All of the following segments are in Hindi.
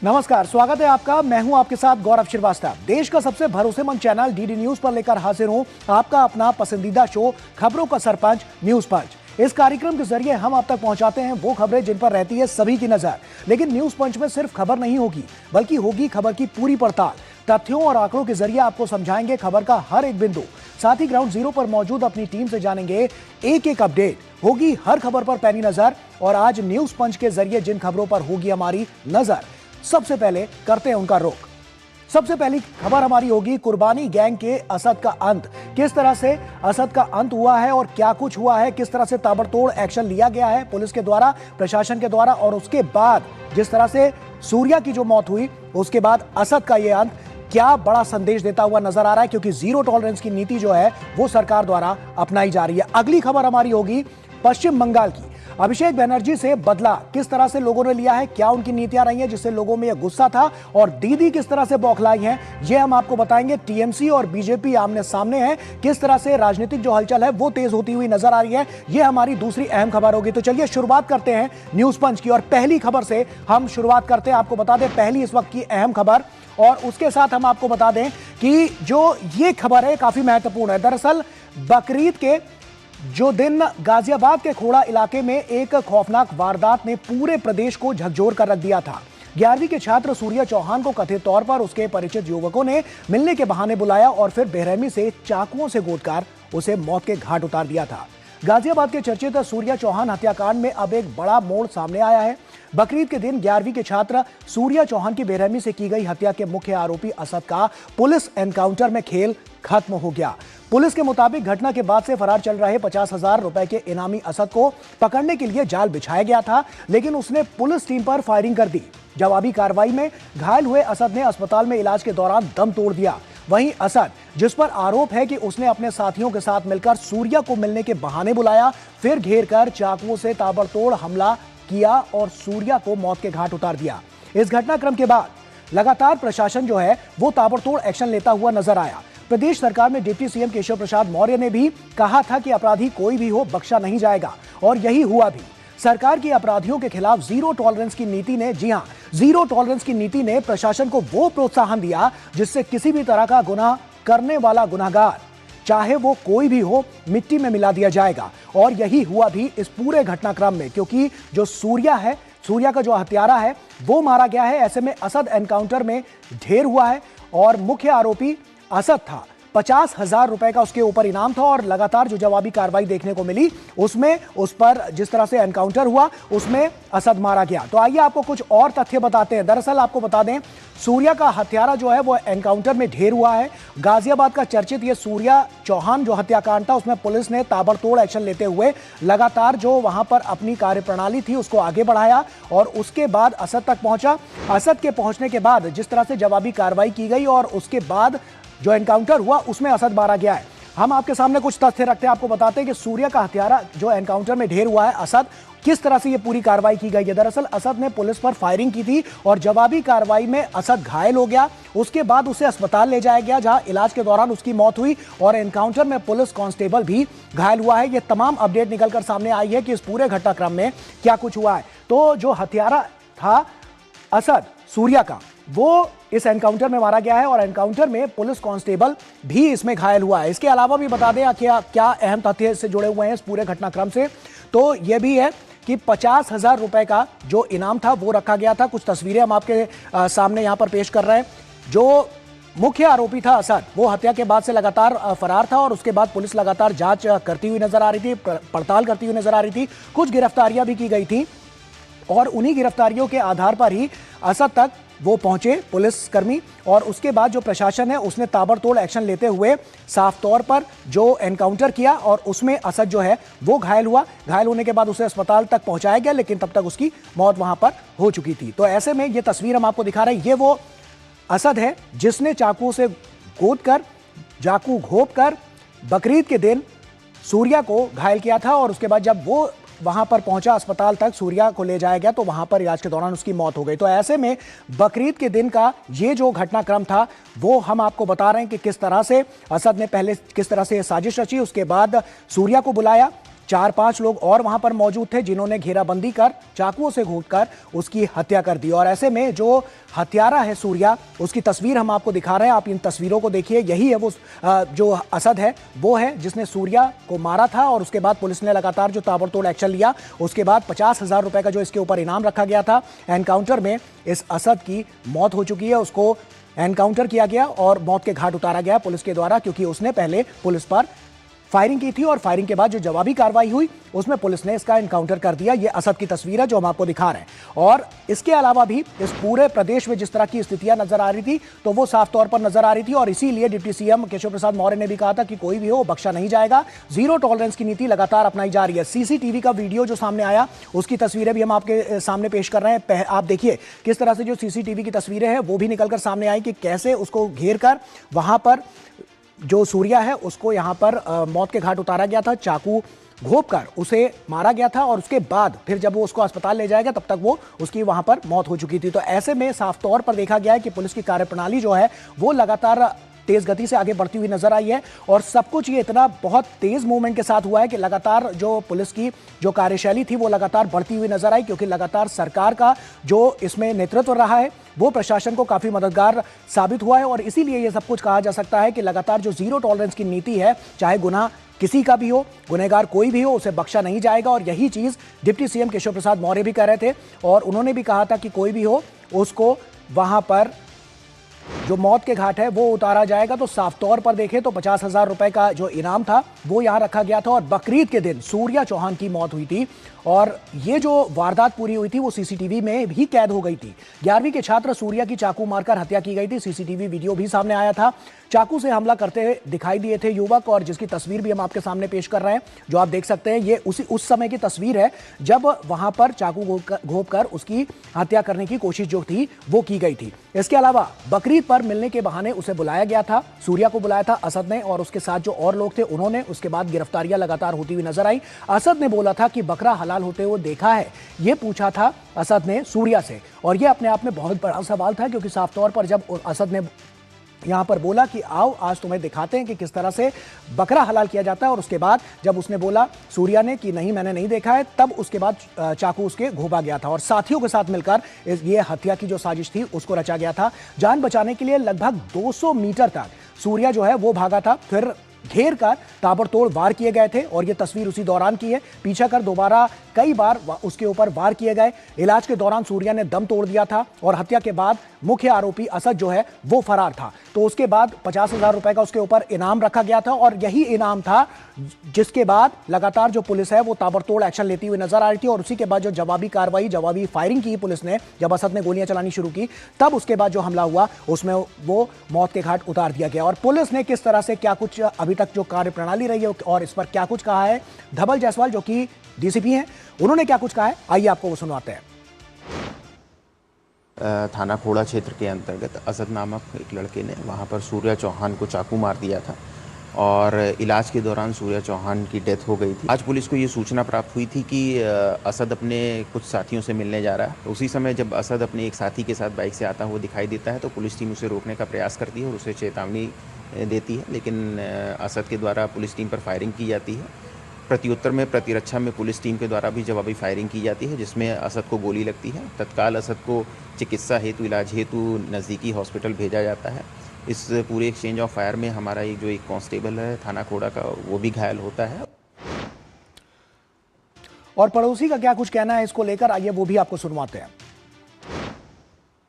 नमस्कार, स्वागत है आपका। मैं हूं आपके साथ गौरव श्रीवास्तव। देश का सबसे भरोसेमंद चैनल डीडी न्यूज पर लेकर हाजिर हूं आपका अपना पसंदीदा शो खबरों का सरपंच न्यूज पंच। इस कार्यक्रम के जरिए हम आप तक पहुंचाते हैं वो खबरें जिन पर रहती है सभी की नजर। लेकिन न्यूज पंच में सिर्फ खबर नहीं होगी, बल्कि होगी खबर की पूरी पड़ताल। तथ्यों और आंकड़ों के जरिए आपको समझाएंगे खबर का हर एक बिंदु। साथ ही ग्राउंड जीरो पर मौजूद अपनी टीम से जानेंगे एक एक अपडेट। होगी हर खबर पर पैनी नजर। और आज न्यूज पंच के जरिए जिन खबरों पर होगी हमारी नजर, सबसे पहले करते हैं उनका रुख। सबसे पहली खबर हमारी होगी कुर्बानी गैंग के असद का अंत। किस तरह से असद का अंत हुआ है और क्या कुछ हुआ है, किस तरह से ताबड़तोड़ एक्शन लिया गया है पुलिस के द्वारा, प्रशासन के द्वारा, और उसके बाद जिस तरह से सूर्या की जो मौत हुई उसके बाद असद का यह अंत क्या बड़ा संदेश देता हुआ नजर आ रहा है, क्योंकि जीरो टॉलरेंस की नीति जो है वो सरकार द्वारा अपनाई जा रही है। अगली खबर हमारी होगी पश्चिम बंगाल की। अभिषेक बनर्जी से बदला किस तरह से लोगों ने लिया है, क्या उनकी नीतियां रही हैं जिससे लोगों में यह गुस्सा था, और दीदी किस तरह से बौखलाई हैं, यह हम आपको बताएंगे। टीएमसी और बीजेपी आमने सामने हैं, किस तरह से राजनीतिक जो हलचल है वो तेज होती हुई नजर आ रही है। यह हमारी दूसरी अहम खबर होगी। तो चलिए शुरुआत करते हैं न्यूज पंच की, और पहली खबर से हम शुरुआत करते हैं। आपको बता दें पहली इस वक्त की अहम खबर, और उसके साथ हम आपको बता दें कि जो ये खबर है काफी महत्वपूर्ण है। दरअसल बकरीद के जो दिन गाजियाबाद के खोड़ा इलाके में एक खौफनाक वारदात ने पूरे प्रदेश को झकझोर कर रख दिया था। 11वीं के छात्र सूर्या चौहान को कथित तौर पर उसके परिचित युवकों ने मिलने के बहाने बुलाया और फिर बेरहमी से चाकुओं से गोदकर उसे मौत के घाट उतार दिया था। गाजियाबाद के चर्चित सूर्या चौहान हत्याकांड में अब एक बड़ा मोड़ सामने आया है। बकरीद के दिन 11वीं के छात्र सूर्या चौहान की बेरहमी से की गई हत्या के मुख्य आरोपी असद का पुलिस एनकाउंटर में खेल खत्म हो गया। पुलिस के मुताबिक घटना के बाद से फरार चल रहे 50,000 रुपए के इनामी असद को पकड़ने के लिए जाल बिछाया गया था, लेकिन उसने पुलिस टीम पर फायरिंग कर दी। जवाबी कार्रवाई में घायल हुए असद ने अस्पताल में इलाज के दौरान दम तोड़ दिया। वहीं असद, जिस पर आरोप है कि उसने अपने साथियों के साथ मिलकर सूर्या को मिलने के बहाने बुलाया, फिर घेर कर चाकुओं से ताबड़तोड़ हमला किया और सूर्या को मौत के घाट उतार दिया। इस घटनाक्रम के बाद लगातार प्रशासन जो है वो ताबड़तोड़ एक्शन लेता हुआ नजर आया। प्रदेश सरकार में डिप्टी सीएम केशव प्रसाद मौर्य ने भी कहा था कि अपराधी कोई भी हो बख्शा नहीं जाएगा, और यही हुआ भी। सरकार की अपराधियों के खिलाफ जीरो टॉलरेंस की नीति ने, जी हां, जीरो टॉलरेंस की नीति ने प्रशासन को वो प्रोत्साहन दिया जिससे किसी भी तरह का गुनाह करने वाला गुनाहगार, चाहे वो कोई भी हो, मिट्टी में मिला दिया जाएगा। और यही हुआ भी इस पूरे घटनाक्रम में, क्योंकि जो सूर्या का जो हत्यारा है वो मारा गया है। ऐसे में असद एनकाउंटर में ढेर हुआ है और मुख्य आरोपी असद था। 50,000 रुपए का उसके ऊपर इनाम था, और लगातार जो जवाबी कार्रवाई देखने को मिली उसमें उस पर जिस तरह से एनकाउंटर हुआ उसमें असद मारा गया। तो आइए आपको कुछ और तथ्य बताते हैं। दरअसल आपको बता दें सूर्या का हत्यारा जो है वो एनकाउंटर में ढेर हुआ है। गाजियाबाद का चर्चित ये सूर्या चौहान जो हत्याकांड था उसमें पुलिस ने ताबड़तोड़ एक्शन लेते हुए लगातार जो वहां पर अपनी कार्यप्रणाली थी उसको आगे बढ़ाया और उसके बाद असद तक पहुंचा। असद के पहुंचने के बाद जिस तरह से जवाबी कार्रवाई की गई और उसके बाद जो एनकाउंटर हुआ उसमें असद मारा गया है। हम आपके सामने कुछ तथ्य रखते हैं, आपको बताते हैं कि सूर्या का हत्यारा जो एनकाउंटर में ढेर हुआ है असद, किस तरह से ये पूरी कार्रवाई की गई है। दरअसल असद ने पुलिस पर फायरिंग की थी और जवाबी कार्रवाई में असद घायल हो गया। उसके बाद उसे अस्पताल ले जाया गया जहां इलाज के दौरान उसकी मौत हुई, और एनकाउंटर में पुलिस कांस्टेबल भी घायल हुआ है। ये तमाम अपडेट निकलकर सामने आई है कि इस पूरे घटनाक्रम में क्या कुछ हुआ है। तो जो हत्यारा था असद सूर्या का, वो इस एनकाउंटर में मारा गया है और एनकाउंटर में पुलिस कांस्टेबल भी इसमें घायल हुआ है। इसके अलावा भी बता दें क्या अहम तथ्य इससे जुड़े हुए हैं इस पूरे घटनाक्रम से, तो यह भी है कि 50,000 रुपए का जो इनाम था वो रखा गया था। कुछ तस्वीरें हम आपके सामने यहां पर पेश कर रहे हैं। जो मुख्य आरोपी था असद, वो हत्या के बाद से लगातार फरार था और उसके बाद पुलिस लगातार जांच करती हुई नजर आ रही थी, पड़ताल करती हुई नजर आ रही थी। कुछ गिरफ्तारियां भी की गई थी और उन्हीं गिरफ्तारियों के आधार पर ही असद तक वो पहुंचे पुलिसकर्मी, और उसके बाद जो प्रशासन है उसने ताबड़तोड़ एक्शन लेते हुए साफ तौर पर जो एनकाउंटर किया और उसमें असद जो है वो घायल हुआ। घायल होने के बाद उसे अस्पताल तक पहुंचाया गया, लेकिन तब तक उसकी मौत वहां पर हो चुकी थी। तो ऐसे में ये तस्वीर हम आपको दिखा रहे हैं, ये वो असद है जिसने चाकू से चाकू घोंप कर बकरीद के दिन सूर्या को घायल किया था, और उसके बाद जब वो वहां पर पहुंचा अस्पताल तक, सूर्या को ले जाया गया तो वहां पर इलाज के दौरान उसकी मौत हो गई। तो ऐसे में बकरीद के दिन का ये जो घटनाक्रम था वो हम आपको बता रहे हैं कि किस तरह से असद ने पहले किस तरह से साजिश रची, उसके बाद सूर्या को बुलाया 4-5 लोग और वहां पर मौजूद थे जिन्होंने घेराबंदी कर चाकुओं से घूंटकर उसकी हत्या कर दी। और ऐसे में जो हत्यारा है सूर्या, उसकी तस्वीर हम आपको दिखा रहे हैं, आप इन तस्वीरों को देखिए। यही है वो जो असद है, वो है जिसने सूर्या को मारा था। और उसके बाद पुलिस ने लगातार जो ताबड़तोड़ एक्शन लिया, उसके बाद 50,000 रुपए का जो इसके ऊपर इनाम रखा गया था, एनकाउंटर में इस असद की मौत हो चुकी है। उसको एनकाउंटर किया गया और मौत के घाट उतारा गया पुलिस के द्वारा, क्योंकि उसने पहले पुलिस पर फायरिंग की थी और फायरिंग के बाद जो जवाबी कार्रवाई हुई उसमें पुलिस ने इसका एनकाउंटर कर दिया। ये असद की तस्वीर है जो हम आपको दिखा रहे हैं। और इसके अलावा भी इस पूरे प्रदेश में जिस तरह की स्थितियां नजर आ रही थी, तो वो साफ तौर पर नजर आ रही थी। और इसीलिए डिप्टी सीएम केशव प्रसाद मौर्य ने भी कहा था कि कोई भी हो बख्शा नहीं जाएगा। जीरो टॉलरेंस की नीति लगातार अपनाई जा रही है। सीसीटीवी का वीडियो जो सामने आया, उसकी तस्वीरें भी हम आपके सामने पेश कर रहे हैं। आप देखिए किस तरह से जो सीसीटीवी की तस्वीरें हैं वो भी निकलकर सामने आई कि कैसे उसको घेर कर वहां पर जो सूर्या है उसको यहां पर मौत के घाट उतारा गया था, चाकू घोंपकर उसे मारा गया था। और उसके बाद फिर जब वो उसको अस्पताल ले जाएगा तब तक वो उसकी वहां पर मौत हो चुकी थी। तो ऐसे में साफ तौर पर देखा गया है कि पुलिस की कार्यप्रणाली जो है वो लगातार तेज गति से आगे बढ़ती हुई नजर आई है। और सब कुछ ये इतना बहुत तेज मूवमेंट के साथ हुआ है कि लगातार जो पुलिस की जो कार्यशैली थी वो लगातार बढ़ती हुई नजर आई, क्योंकि लगातार सरकार का जो इसमें नेतृत्व रहा है वो प्रशासन को काफी मददगार साबित हुआ है। और इसीलिए ये सब कुछ कहा जा सकता है कि लगातार जो जीरो टॉलरेंस की नीति है, चाहे गुनाह किसी का भी हो, गुनहगार कोई भी हो, उसे बख्शा नहीं जाएगा। और यही चीज डिप्टी सीएम केशव प्रसाद मौर्य भी कह रहे थे। और उन्होंने भी कहा था कि कोई भी हो उसको वहां पर जो मौत के घाट है वो उतारा जाएगा। तो साफ तौर पर देखें तो 50,000 रुपए का जो इनाम था वो यहां रखा गया था। और बकरीद के दिन सूर्या चौहान की मौत हुई थी और ये जो वारदात पूरी हुई थी वो सीसीटीवी में भी कैद हो गई थी। 11वीं के छात्र सूर्या की चाकू मारकर हत्या की गई थी। सीसीटीवी वीडियो भी सामने आया था। चाकू से हमला करते दिखाई दिए थे युवक, और जिसकी तस्वीर भी हम आपके सामने पेश कर रहे हैं, जो आप देख सकते हैं। ये उस समय की तस्वीर है जब वहां पर चाकू घोंपकर उसकी हत्या करने की कोशिश जो थी वो की गई थी। इसके अलावा बकरीद पर मिलने के बहाने उसे बुलाया गया था, सूर्या को बुलाया था असद ने, और उसके साथ जो और लोग थे उन्होंने। उसके बाद गिरफ्तारियां लगातार होती हुई नजर आई। असद ने बोला था कि बकरा हलाल होते हुए देखा है, ये पूछा था असद ने सूर्या से। और ये अपने आप में बहुत बड़ा सवाल था, क्योंकि साफ तौर पर जब असद ने यहां पर बोला कि आओ आज तुम्हें दिखाते हैं कि किस तरह से बकरा हलाल किया जाता है, और उसके बाद जब उसने बोला सूर्या ने कि नहीं मैंने नहीं देखा है, तब उसके बाद चाकू उसके घोंपा गया था। और साथियों के साथ मिलकर ये हत्या की जो साजिश थी उसको रचा गया था। जान बचाने के लिए लगभग 200 मीटर तक सूर्या जो है वो भागा था, फिर घेर कर ताबड़तोड़ वार किए गए थे। और ये तस्वीर उसी दौरान की है। पीछा कर दोबारा कई बार उसके ऊपर वार किए गए। इलाज के दौरान सूर्या ने दम तोड़ दिया था और हत्या के बाद मुख्य आरोपी असद जो है वो फरार था। तो उसके बाद 50,000 रुपए का उसके ऊपर इनाम रखा गया था, और यही इनाम था जिसके बाद लगातार जो पुलिस है वो ताबड़तोड़ एक्शन लेती हुई नजर आ रही थी। और उसी के बाद जो जवाबी कार्रवाई, जवाबी फायरिंग की पुलिस ने, जब असद ने गोलियां चलानी शुरू की, तब उसके बाद जो हमला हुआ उसमें वो मौत के घाट उतार दिया गया। और पुलिस ने किस तरह से क्या कुछ अभी तक जो कार्यप्रणाली रही है और इस पर क्या कुछ कहा है, धवल जायसवाल जो कि डीसीपी हैं, उन्होंने क्या कुछ कहा है, आइए आपको वो सुनवाते हैं। थाना खोड़ा क्षेत्र के अंतर्गत असद नामक एक लड़के ने वहां पर सूर्या चौहान को चाकू मार दिया था, और इलाज के दौरान सूर्या चौहान की डेथ हो गई थी। आज पुलिस को ये सूचना प्राप्त हुई थी कि असद अपने कुछ साथियों से मिलने जा रहा है। उसी समय जब असद अपने एक साथी के साथ बाइक से आता हुआ दिखाई देता है, तो पुलिस टीम उसे रोकने का प्रयास करती है और उसे चेतावनी देती है, लेकिन असद के द्वारा पुलिस टीम पर फायरिंग की जाती है। प्रत्युत्तर में, प्रतिरक्षा में पुलिस टीम के द्वारा भी जवाबी फायरिंग की जाती है, जिसमें असद को गोली लगती है। तत्काल असद को चिकित्सा हेतु, इलाज हेतु नज़दीकी हॉस्पिटल भेजा जाता है। इस पूरे एक्सचेंज ऑफ फायर में हमारा एक कांस्टेबल है थाना खोड़ा का, वो भी घायल होता है। और पड़ोसी का क्या कुछ कहना है इसको लेकर, आइए वो भी आपको सुनवाते हैं।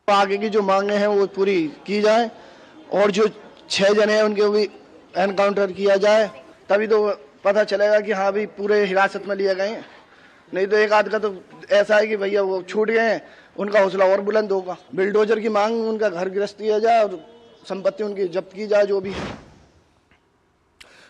आगे की जो मांगे हैं वो पूरी की जाए, और जो 6 जने हैं उनके भी एनकाउंटर किया जाए, तभी तो पता चलेगा कि हाँ भी पूरे हिरासत में लिए गए हैं। नहीं तो एक आध का तो ऐसा है कि भैया वो छूट गए हैं, उनका हौसला और बुलंद होगा। बिल्डोजर की मांग, उनका घर गिरफ्त किया जाए और संपत्ति उनकी जब्त की जाए जो भी है।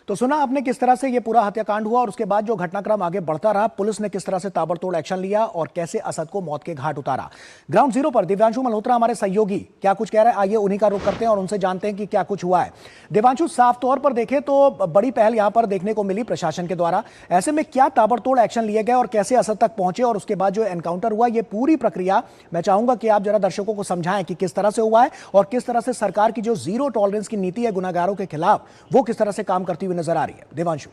तो सुना आपने किस तरह से ये पूरा हत्याकांड हुआ, और उसके बाद जो घटनाक्रम आगे बढ़ता रहा, पुलिस ने किस तरह से ताबड़तोड़ एक्शन लिया और कैसे असद को मौत के घाट उतारा। ग्राउंड जीरो पर दिव्यांशु मल्होत्रा हमारे सहयोगी क्या कुछ कह रहे हैं, आइए उन्हीं का रुख करते हैं और उनसे जानते हैं कि क्या कुछ हुआ है। दिव्यांशु, साफ तौर पर देखें तो बड़ी पहल यहां पर देखने को मिली प्रशासन के द्वारा। ऐसे में क्या ताबड़तोड़ एक्शन लिए गए और कैसे असद तक पहुंचे, और उसके बाद जो एनकाउंटर हुआ, ये पूरी प्रक्रिया मैं चाहूंगा कि आप जरा दर्शकों को समझाएं कि किस तरह से हुआ है और किस तरह से सरकार की जो जीरो टॉलरेंस की नीति है गुनाहगारों के खिलाफ, वो किस तरह से काम करती हुई नजर आ रही है। दिव्यांशु।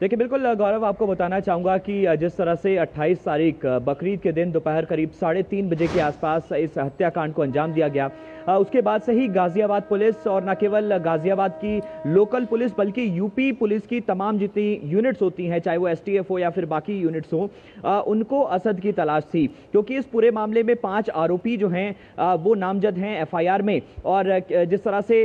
देखिए बिल्कुल गौरव, आपको बताना चाहूँगा कि जिस तरह से 28 तारीख बकरीद के दिन दोपहर करीब 3:30 बजे के आसपास इस हत्याकांड को अंजाम दिया गया, उसके बाद से ही गाजियाबाद पुलिस और न केवल गाजियाबाद की लोकल पुलिस बल्कि यूपी पुलिस की तमाम जितनी यूनिट्स होती हैं, चाहे वो एसटीएफ हो या फिर बाकी यूनिट्स हो, उनको असद की तलाश थी। क्योंकि इस पूरे मामले में 5 आरोपी जो हैं वो नामजद हैं एफआईआर में। और जिस तरह से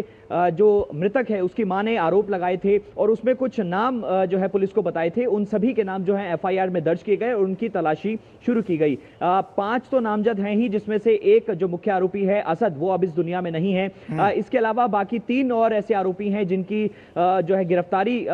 जो मृतक है उसकी मां ने आरोप लगाए थे और उसमें कुछ नाम जो है पुलिस को बताए थे, उन सभी के नाम जो है एफआईआर में दर्ज किए गए और उनकी तलाशी शुरू की गई। 5 तो नामजद हैं ही, जिसमें से एक जो मुख्य आरोपी है असद, वो अब इस दुनिया में नहीं है। इसके अलावा बाकी 3 और ऐसे आरोपी हैं जिनकी जो है गिरफ्तारी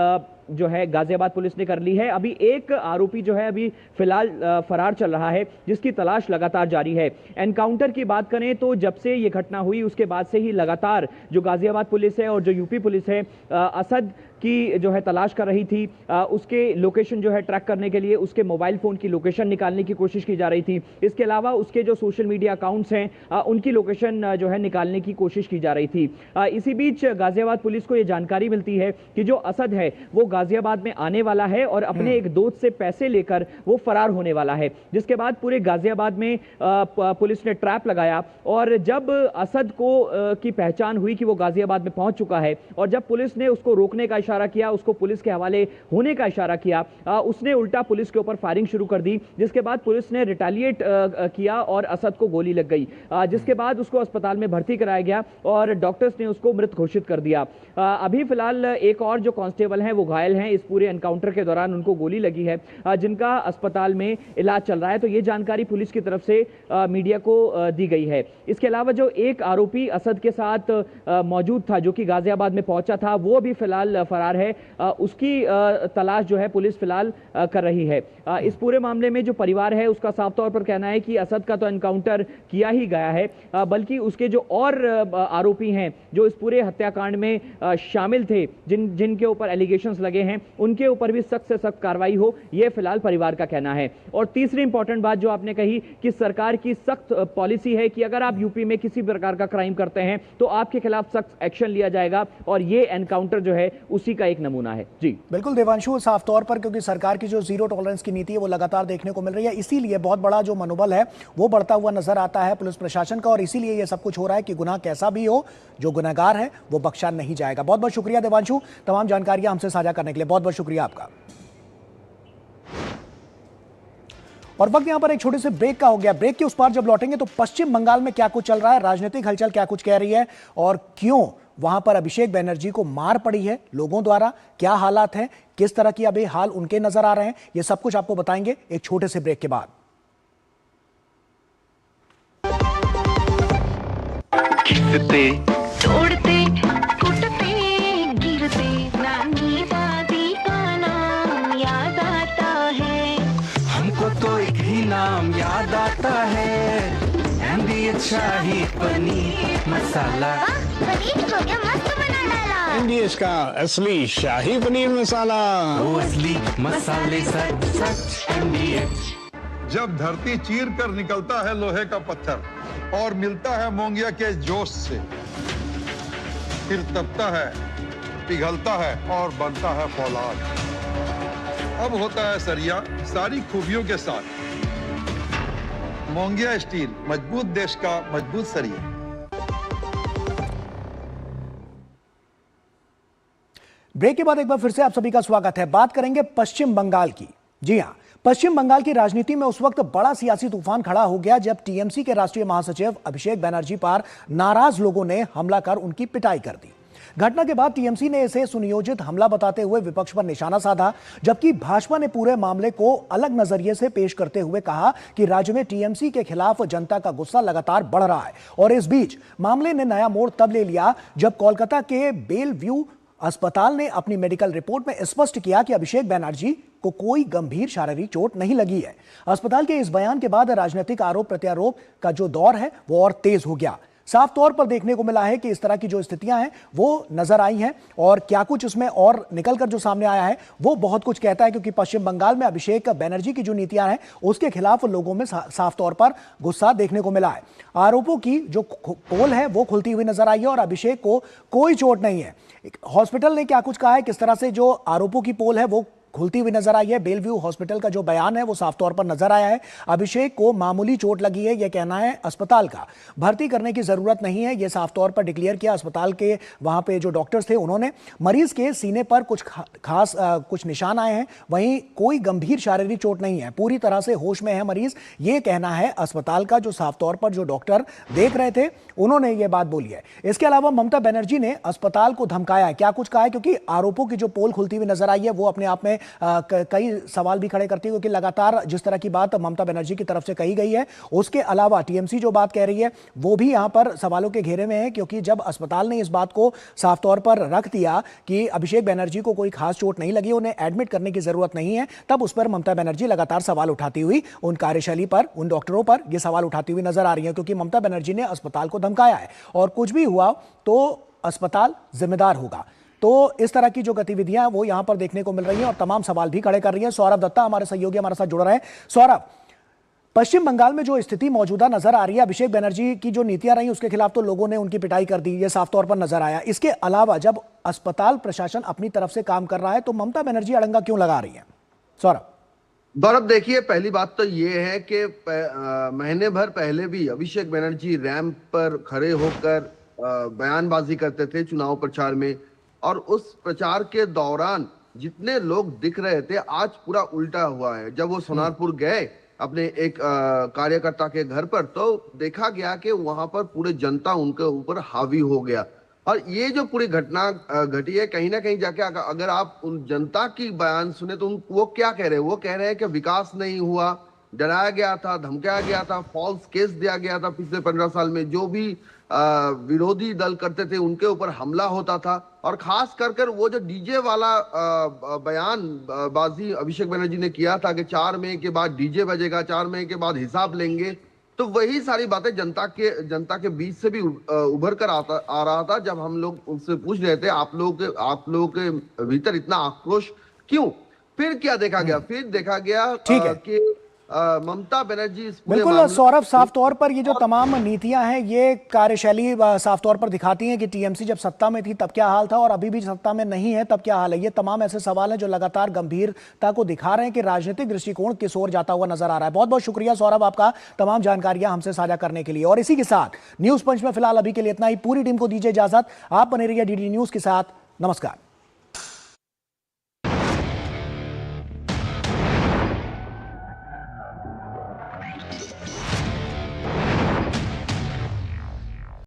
जो है गाजियाबाद पुलिस ने कर ली है। अभी एक आरोपी जो है अभी फिलहाल फरार चल रहा है, जिसकी तलाश लगातार जारी है। एनकाउंटर की बात करें तो जब से ये घटना हुई उसके बाद से ही लगातार जो गाजियाबाद पुलिस है और जो यूपी पुलिस है असद की जो है तलाश कर रही थी। उसके लोकेशन जो है ट्रैक करने के लिए उसके मोबाइल फोन की लोकेशन निकालने की कोशिश की जा रही थी। इसके अलावा उसके जो सोशल मीडिया अकाउंट्स हैं उनकी लोकेशन जो है निकालने की कोशिश की जा रही थी। इसी बीच गाजियाबाद पुलिस को यह जानकारी मिलती है कि जो असद है वो गाजियाबाद में आने वाला है और अपने एक दोस्त से पैसे लेकर वो फरार होने वाला है। जिसके बाद पूरे गाजियाबाद में पुलिस ने ट्रैप लगाया और जब असद को की पहचान हुई कि वो गाजियाबाद में पहुंच चुका है और जब पुलिस ने उसको रोकने का इशारा किया, उसको पुलिस के हवाले होने का इशारा किया, उसने उल्टा पुलिस के ऊपर फायरिंग शुरू कर दी। जिसके बाद पुलिस ने रिटेलिएट किया और असद को गोली लग गई। जिसके बाद उसको अस्पताल में भर्ती कराया गया और डॉक्टर्स ने उसको मृत घोषित कर दिया। अभी फिलहाल एक और जो कांस्टेबल हैं वो घायल हैं। इस पूरे एनकाउंटर के दौरान उनको गोली लगी है, जिनका अस्पताल में इलाज चल रहा है। तो ये जानकारी पुलिस की तरफ से मीडिया को दी गई है। इसके अलावा जो एक आरोपी असद के साथ मौजूद था, जो कि गाजियाबाद में पहुंचा था, वो भी फिलहाल फरार है। उसकी तलाश जो है पुलिस फिलहाल कर रही है। इस पूरे मामले में जो परिवार है उसका साफ तौर पर कहना है कि असद का तो एनकाउंटर किया ही गया है, बल्कि उसके जो और आरोपी हैं जो इस पूरे हत्याकांड में शामिल थे, जिनके ऊपर एलिगेशंस लगे हैं, उनके ऊपर भी सख्त से सख्त कार्रवाई हो, यह फिलहाल परिवार का कहना है। और तीसरी इंपॉर्टेंट बात जो आपने कही कि सरकार की सख्त पॉलिसी है कि अगर आप यूपी में किसी प्रकार का क्राइम करते हैं तो आपके खिलाफ सख्त एक्शन लिया जाएगा, और ये एनकाउंटर जो है उसी का एक नमूना है। जी बिल्कुल देवांशु, साफ तौर पर क्योंकि सरकार की जो जीरो टॉलरेंस की नीति है वो लगातार देखने को मिल रही है, इसीलिए बहुत बड़ा जो मनोबल है वो बढ़ता हुआ नजर आता है पुलिस प्रशासन का, और इसीलिए ये सब कुछ हो रहा है कि गुनाह कैसा भी हो, जो गुनहगार है वो बख्शा नहीं जाएगा। बहुत बहुत शुक्रिया देवांशु, तमाम जानकारियां हमसे साझा करने के लिए बहुत बहुत शुक्रिया आपका। और वक्त यहां पर एक छोटे से ब्रेक का हो गया। ब्रेक के उस पार जब लौटेंगे तो पश्चिम बंगाल में क्या कुछ चल रहा है, राजनीतिक हलचल क्या कुछ कह रही है और क्यों वहां पर अभिषेक बनर्जी को मार पड़ी है लोगों द्वारा, क्या हालात हैं, किस तरह की अभी हाल उनके नजर आ रहे हैं, ये सब कुछ आपको बताएंगे एक छोटे से ब्रेक के बाद। तोड़ते फूटते गिरते नानी दादी का नाम याद आता है, हमको तो एक ही नाम याद आता है, इंडियन शाही पनीर मसाला। पनीर को क्या मस्त बना डाला, इंडियस का असली शाही पनीर मसाला, वो असली मसाले सच सच इंडियन। जब धरती चीर कर निकलता है लोहे का पत्थर और मिलता है मोंगिया के जोश से, फिर तपता है, पिघलता है और बनता है फौलाद। अब होता है सरिया सारी खूबियों के साथ। मोंगिया स्टील, मजबूत देश का मजबूत सरिया। ब्रेक के बाद एक बार फिर से आप सभी का स्वागत है। बात करेंगे पश्चिम बंगाल की। जी हां, पश्चिम बंगाल की राजनीति में उस वक्त बड़ा सियासी तूफान खड़ा हो गया जब टीएमसी के राष्ट्रीय महासचिव अभिषेक बनर्जी पर नाराज लोगों ने हमला कर उनकी पिटाई कर दी। घटना के बाद टीएमसी ने इसे सुनियोजित हमला बताते हुए विपक्ष पर निशाना साधा, जबकि भाजपा ने पूरे मामले को अलग नजरिए से पेश करते हुए कहा कि राज्य में टीएमसी के खिलाफ जनता का गुस्सा लगातार बढ़ रहा है। और इस बीच मामले ने नया मोड़ तब ले लिया जब कोलकाता के बेल व्यू अस्पताल ने अपनी मेडिकल रिपोर्ट में स्पष्ट किया कि अभिषेक बनर्जी को कोई गंभीर शारीरिक चोट नहीं लगी है। अस्पताल के इस बयान के बाद राजनीतिक आरोप प्रत्यारोप का जो दौर है वो और तेज हो गया। साफ तौर पर देखने को मिला है कि इस तरह की जो स्थितियां हैं वो नजर आई हैं, और क्या कुछ उसमें और निकलकर जो सामने आया है वो बहुत कुछ कहता है, क्योंकि पश्चिम बंगाल में अभिषेक बनर्जी की जो नीतियां हैं उसके खिलाफ लोगों में साफ तौर पर गुस्सा देखने को मिला है। आरोपों की जो पोल है वो खुलती हुई नजर आई है और अभिषेक को कोई चोट नहीं है। हॉस्पिटल ने क्या कुछ कहा है, किस तरह से जो आरोपों की पोल है वो खुलती हुई नजर आई है। बेलव्यू हॉस्पिटल का जो बयान है वो साफ तौर पर नजर आया है। अभिषेक को मामूली चोट लगी है, यह कहना है अस्पताल का, भर्ती करने की जरूरत नहीं है, यह साफ तौर पर डिक्लेयर किया अस्पताल के वहां पे जो डॉक्टर्स थे उन्होंने। मरीज के सीने पर कुछ खास कुछ निशान आए हैं, वहीं कोई गंभीर शारीरिक चोट नहीं है, पूरी तरह से होश में है मरीज, यह कहना है अस्पताल का, जो साफ तौर पर जो डॉक्टर देख रहे थे उन्होंने ये बात बोली है। इसके अलावा ममता बनर्जी ने अस्पताल को धमकाया है। क्या कुछ कहा है, क्योंकि आरोपों की जो पोल खुलती हुई नजर आई है वो अपने आप में कई सवाल भी खड़े करती है, क्योंकि लगातार जिस तरह की बात ममता बनर्जी की तरफ से कही गई है, उसके अलावा टीएमसी जो बात कह रही है वो भी यहां पर सवालों के घेरे में है। क्योंकि जब अस्पताल ने इस बात को साफ तौर पर रख दिया कि अभिषेक बनर्जी को कोई खास चोट नहीं लगी, उन्हें एडमिट करने की जरूरत नहीं है, तब उस पर ममता बनर्जी लगातार सवाल उठाती हुई उन कार्यशैली पर, उन डॉक्टरों पर यह सवाल उठाती हुई नजर आ रही है। क्योंकि ममता बनर्जी ने अस्पताल को धमकाया है और कुछ भी हुआ तो अस्पताल जिम्मेदार होगा। तो इस तरह की जो गतिविधियां वो यहां पर देखने को मिल रही हैं और तमाम सवाल भी खड़े कर रही हैं। सौरभ दत्ता हमारे सहयोगी हमारे साथ जुड़ रहे हैं। सौरभ, पश्चिम बंगाल में जो स्थिति मौजूदा नजर आ रही है, अभिषेक बनर्जी की जो नीतियां रही उसके खिलाफ तो लोगों ने उनकी पिटाई कर दी, ये साफ तौर पर नजर आया। इसके अलावा जब अस्पताल प्रशासन अपनी तरफ से काम कर रहा है तो ममता बनर्जी अड़ंगा क्यों लगा रही है? सौरभ गौरव, देखिए, पहली बात तो ये है कि महीने भर पहले भी अभिषेक बनर्जी रैंप पर खड़े होकर बयानबाजी करते थे चुनाव प्रचार में, और उस प्रचार के दौरान जितने लोग दिख रहे थे आज पूरा उल्टा हुआ है। जब वो सोनारपुर गए अपने एक कार्यकर्ता के घर पर, तो देखा गया कि वहां पर पूरे जनता उनके ऊपर हावी हो गया। और ये जो पूरी घटना घटी है, कहीं ना कहीं जाके अगर आप उन जनता की बयान सुने तो वो क्या कह रहे हैं? वो कह रहे हैं कि विकास नहीं हुआ, डराया गया था, धमकाया गया था, फॉल्स केस दिया गया था। पिछले 15 साल में जो भी विरोधी दल करते थे उनके ऊपर हमला होता था। और खास कर वो जो डीजे वाला बयान बाजी अभिषेक बनर्जी ने किया था कि 4 मई के बाद डीजे बजेगा, 4 मई के बाद हिसाब लेंगे, तो वही सारी बातें जनता के बीच से भी उभर कर आ रहा था। जब हम लोग उनसे पूछ रहे थे आप लोगों के भीतर इतना आक्रोश क्यों? फिर क्या देखा गया? फिर देखा गया कि ममता बनर्जी बिल्कुल सौरभ, साफ तौर पर ये जो तमाम नीतियां हैं ये कार्यशैली साफ तौर पर दिखाती हैं कि टीएमसी जब सत्ता में थी तब क्या हाल था और अभी भी सत्ता में नहीं है तब क्या हाल है। ये तमाम ऐसे सवाल हैं जो लगातार गंभीरता को दिखा रहे हैं कि राजनीतिक दृष्टिकोण किस ओर जाता हुआ नजर आ रहा है। बहुत बहुत शुक्रिया सौरभ आपका तमाम जानकारियां हमसे साझा करने के लिए। और इसी के साथ न्यूज पंच में फिलहाल अभी के लिए इतना ही। पूरी टीम को दीजिए इजाजत। आप बने रहिए डीडी न्यूज के साथ। नमस्कार।